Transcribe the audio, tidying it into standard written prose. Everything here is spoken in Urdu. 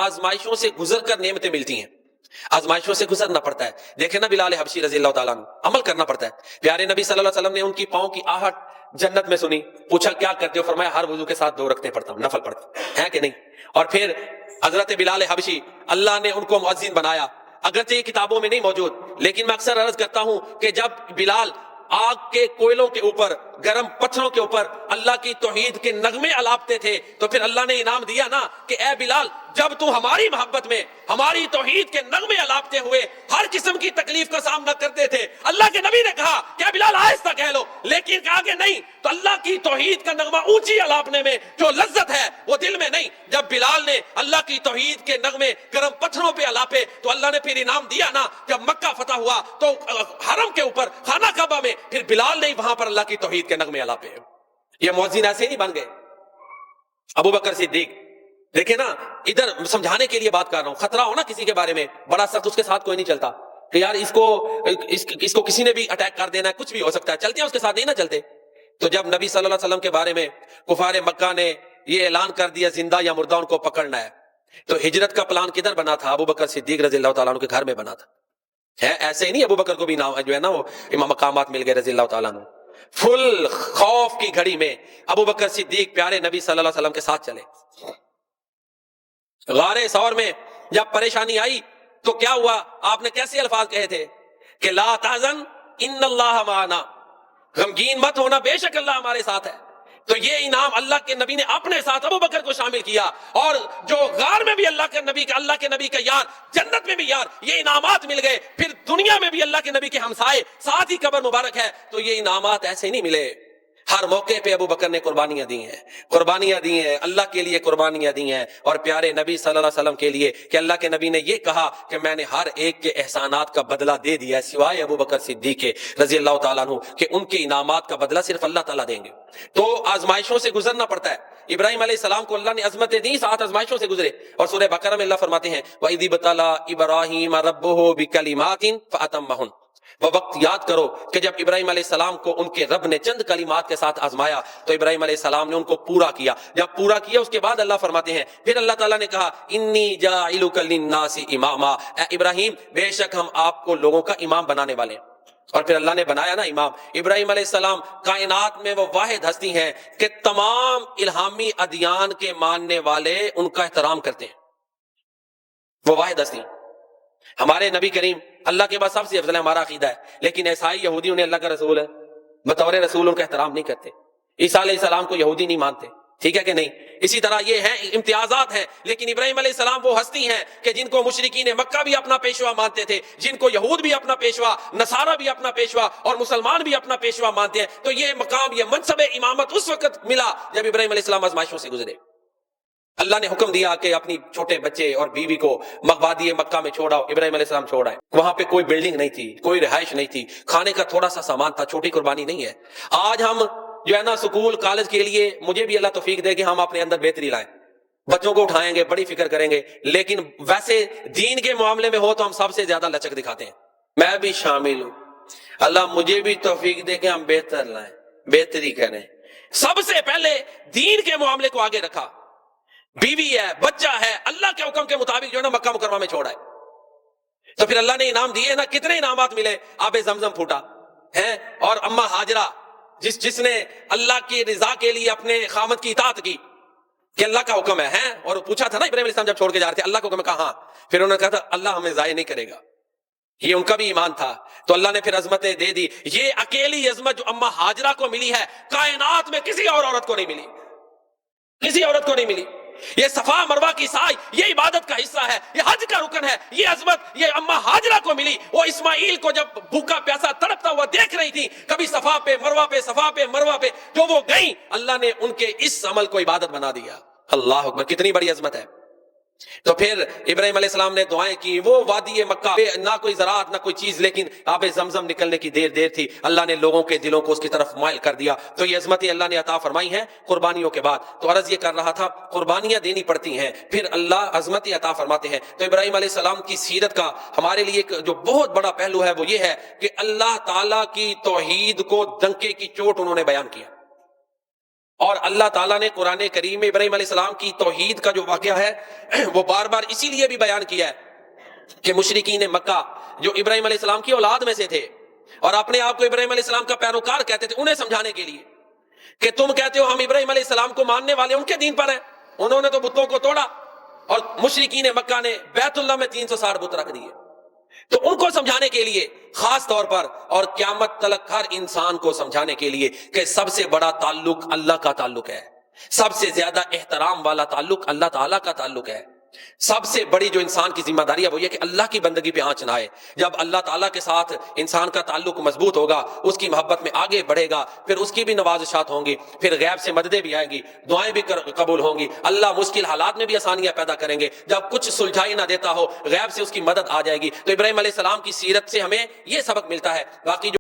آزمائشوں سے گزر کر نعمتیں ملتی ہیں، آزمائشوں سے گزرنا پڑتا ہے۔ دیکھیں نا بلال حبشی رضی اللہ تعالیٰ عنہ، عمل کرنا پڑتا ہے۔ پیارے نبی صلی اللہ علیہ وسلم نے ان کی پاؤں کی آہٹ جنت میں سنی، پوچھا کیا کرتے ہو؟ فرمایا ہر وضو کے ساتھ 2 رکعتیں پڑھتا ہوں، نفل پڑھتا ہوں، ہے کہ نہیں؟ اور پھر حضرت بلال حبشی اللہ نے ان کو مؤذن بنایا، اگرچہ یہ کتابوں میں نہیں موجود، لیکن میں اکثر عرض کرتا ہوں کہ جب بلال آگ کے کوئلوں کے اوپر، گرم پتھروں کے اوپر اللہ کی توحید کے نغمے الاپتے تھے، تو پھر اللہ نے انعام دیا نا کہ اے بلال جب تو ہماری محبت میں ہماری توحید کے نغمے الاپتے ہوئے ہر قسم کی تکلیف کا سامنا کرتے تھے، اللہ کے نبی نے کہا کہ اے بلال آہستہ کہہ لو، لیکن آگے نہیں، تو اللہ کی توحید کا نغمہ اونچی الاپنے میں جو لذت ہے وہ دل میں نہیں۔ جب بلال نے اللہ کی توحید کے نغمے گرم پتھروں پہ الاپے تو اللہ نے پھر انعام دیا نا، جب مکہ فتح ہوا تو حرم کے اوپر خانہ کعبہ میں پھر بلال نے وہاں پر اللہ کی توحید کے نغمے الاپے۔ یہ مؤذن ایسے نہیں بن گئے۔ ابو بکر صدیق، دیکھیں نا، ادھر سمجھانے کے لیے بات کر رہا ہوں، خطرہ ہو نا کسی کے بارے میں بڑا سخت، اس کے ساتھ کوئی نہیں چلتا کہ یار اس کو کسی نے بھی اٹیک کر دینا ہے، کچھ بھی ہو سکتا ہے، چلتے ہیں اس کے ساتھ نہیں نہ چلتے۔ تو جب نبی صلی اللہ علیہ وسلم کے بارے میں کفار مکہ نے یہ اعلان کر دیا زندہ یا مردہ ان کو پکڑنا ہے، تو ہجرت کا پلان کدھر بنا تھا؟ ابو بکر صدیق رضی اللہ تعالیٰ عنہ کے گھر میں بنا تھا۔ ہے ایسے ہی نہیں، ابو بکر کو بھی جو ہے نا وہ امام مقامات مل گئے رضی اللہ تعالیٰ عنہ۔ فل خوف کی گھڑی میں ابو بکر صدیق پیارے نبی صلی اللہ علیہ وسلم کے ساتھ چلے۔ غار ثور میں جب پریشانی آئی تو کیا ہوا؟ آپ نے کیسے الفاظ کہے تھے کہ لا تحزن ان اللہ معنا، غمگین مت ہونا، بے شک اللہ ہمارے ساتھ ہے۔ تو یہ انعام اللہ کے نبی نے اپنے ساتھ ابو بکر کو شامل کیا، اور جو غار میں بھی اللہ کے نبی کا یار، جنت میں بھی یار، یہ انعامات مل گئے، پھر دنیا میں بھی اللہ کے نبی کے ہمسائے، ساتھ ہی قبر مبارک ہے۔ تو یہ انعامات ایسے نہیں ملے، ہر موقع پہ ابو بکر نے قربانیاں دی ہیں، اللہ کے لیے قربانیاں دی ہیں، اور پیارے نبی صلی اللہ علیہ وسلم کے لیے، کہ اللہ کے نبی نے یہ کہا کہ میں نے ہر ایک کے احسانات کا بدلہ دے دیا ہے سوائے ابو بکر صدیق رضی اللہ تعالیٰ عنہ، کہ ان کے انعامات کا بدلہ صرف اللہ تعالیٰ دیں گے۔ تو آزمائشوں سے گزرنا پڑتا ہے۔ ابراہیم علیہ السلام کو اللہ نے عظمتیں دی، ساتھ آزمائشوں سے گزرے، اور سورہ بقرہ میں اللہ فرماتے ہیں وَإِذِ ابْتَلَىٰ إِبْرَاهِيمَ رَبُّهُ بِكَلِمَاتٍ فَأَتَمَّهُنَّ۔ وہ وقت یاد کرو کہ جب ابراہیم علیہ السلام کو ان کے رب نے چند کلمات کے ساتھ آزمایا تو ابراہیم علیہ السلام نے ان کو پورا کیا۔ جب پورا کیا اس کے بعد اللہ فرماتے ہیں، پھر اللہ تعالیٰ نے کہا انی جاعلک للناس اماما، اے ابراہیم بے شک ہم آپ کو لوگوں کا امام بنانے والے ہیں۔ اور پھر اللہ نے بنایا نا امام۔ ابراہیم علیہ السلام کائنات میں وہ واحد ہستی ہیں کہ تمام الہامی ادیان کے ماننے والے ان کا احترام کرتے ہیں، وہ واحد ہستی ہیں۔ ہمارے نبی کریم اللہ کے بعد سب سے افضل ہے، ہمارا عقیدہ ہے، لیکن عیسائی یہودی انہیں اللہ کا رسول ہے، بطور رسول ان کا احترام نہیں کرتے۔ عیسیٰ علیہ السلام کو یہودی نہیں مانتے، ٹھیک ہے کہ نہیں؟ اسی طرح یہ ہیں امتیازات ہیں، لیکن ابراہیم علیہ السلام وہ ہستی ہیں کہ جن کو مشرکین مکہ بھی اپنا پیشوا مانتے تھے، جن کو یہود بھی اپنا پیشوا، نصارہ بھی اپنا پیشوا، اور مسلمان بھی اپنا پیشوا مانتے ہیں۔ تو یہ مقام، یہ منصب امامت اس وقت ملا جب ابراہیم علیہ السلام آزمائشوں سے گزرے۔ اللہ نے حکم دیا کہ اپنی چھوٹے بچے اور بیوی کو وادی مکہ میں چھوڑاؤ، ابراہیم علیہ السلام چھوڑ آئے۔ وہاں پہ کوئی بلڈنگ نہیں تھی، کوئی رہائش نہیں تھی، کھانے کا تھوڑا سا سامان تھا، چھوٹی قربانی نہیں ہے۔ آج ہم جو ہے نا سکول کالج کے لیے، مجھے بھی اللہ توفیق دے کہ ہم اپنے اندر بہتری لائیں، بچوں کو اٹھائیں گے، بڑی فکر کریں گے، لیکن ویسے دین کے معاملے میں ہو تو ہم سب سے زیادہ لچک دکھاتے ہیں۔ میں بھی شامل ہوں، اللہ مجھے بھی توفیق دے کہ ہم بہتر لائیں، بہتری کریں۔ سب سے پہلے دین کے معاملے کو آگے رکھا، بیوی ہے، بچہ ہے، اللہ کے حکم کے مطابق جو ہے نا مکہ مکرمہ میں چھوڑا ہے۔ تو پھر اللہ نے انعام دیے نا، کتنے انعامات ملے؟ آب زمزم پھوٹا ہے، اور اما ہاجرہ جس نے اللہ کی رضا کے لیے اپنے خامد کی اطاعت کی کہ اللہ کا حکم ہے، اور پوچھا تھا نا ابراہیم علیہ السلام جب چھوڑ کے جا رہے تھے اللہ کا حکم ہے، کہا ہاں، پھر انہوں نے کہا تھا اللہ ہمیں ضائع نہیں کرے گا، یہ ان کا بھی ایمان تھا۔ تو اللہ نے پھر عظمتیں دے دی۔ یہ اکیلی عظمت جو اما ہاجرہ کو ملی ہے کائنات میں کسی اور عورت کو نہیں ملی، کسی عورت کو نہیں ملی۔ یہ صفا مروہ کی سعی یہ عبادت کا حصہ ہے، یہ حج کا رکن ہے، یہ عظمت یہ اما ہاجرہ کو ملی۔ وہ اسماعیل کو جب بھوکا پیاسا تڑپتا ہوا دیکھ رہی تھی، کبھی صفا پہ مروہ پہ، صفا پہ مروہ پہ، جو وہ گئیں اللہ نے ان کے اس عمل کو عبادت بنا دیا۔ اللہ اکبر، کتنی بڑی عظمت ہے۔ تو پھر ابراہیم علیہ السلام نے دعائیں کی، وہ وادی مکہ نہ کوئی زراعت نہ کوئی چیز، لیکن آب زمزم نکلنے کی دیر تھی، اللہ نے لوگوں کے دلوں کو اس کی طرف مائل کر دیا۔ تو یہ عظمتیں اللہ نے عطا فرمائی ہیں قربانیوں کے بعد۔ تو عرض یہ کر رہا تھا قربانیاں دینی پڑتی ہیں، پھر اللہ عظمتیں عطا فرماتے ہیں۔ تو ابراہیم علیہ السلام کی سیرت کا ہمارے لیے ایک جو بہت بڑا پہلو ہے وہ یہ ہے کہ اللہ تعالیٰ کی توحید کو ڈنکے کی چوٹ انہوں نے بیان کیا، اور اللہ تعالیٰ نے قرآن کریم میں ابراہیم علیہ السلام کی توحید کا جو واقعہ ہے وہ بار بار اسی لیے بھی بیان کیا ہے کہ مشرکین مکہ جو ابراہیم علیہ السلام کی اولاد میں سے تھے اور اپنے آپ کو ابراہیم علیہ السلام کا پیروکار کہتے تھے، انہیں سمجھانے کے لیے کہ تم کہتے ہو ہم ابراہیم علیہ السلام کو ماننے والے ان کے دین پر ہیں، انہوں نے تو بتوں کو توڑا، اور مشرکین مکہ نے بیت اللہ میں 360 بت رکھ دیے۔ تو ان کو سمجھانے کے لیے خاص طور پر اور قیامت تلک ہر انسان کو سمجھانے کے لیے کہ سب سے بڑا تعلق اللہ کا تعلق ہے، سب سے زیادہ احترام والا تعلق اللہ تعالیٰ کا تعلق ہے، سب سے بڑی جو انسان کی ذمہ داری ہے وہ یہ کہ اللہ کی بندگی پہ آنچ نہ آئے۔ جب اللہ تعالیٰ کے ساتھ انسان کا تعلق مضبوط ہوگا، اس کی محبت میں آگے بڑھے گا، پھر اس کی بھی نوازشات ہوں گی، پھر غیب سے مددیں بھی آئیں گی، دعائیں بھی قبول ہوں گی، اللہ مشکل حالات میں بھی آسانیاں پیدا کریں گے۔ جب کچھ سلجھائی نہ دیتا ہو، غیب سے اس کی مدد آ جائے گی۔ تو ابراہیم علیہ السلام کی سیرت سے ہمیں یہ سبق ملتا ہے۔ باقی جو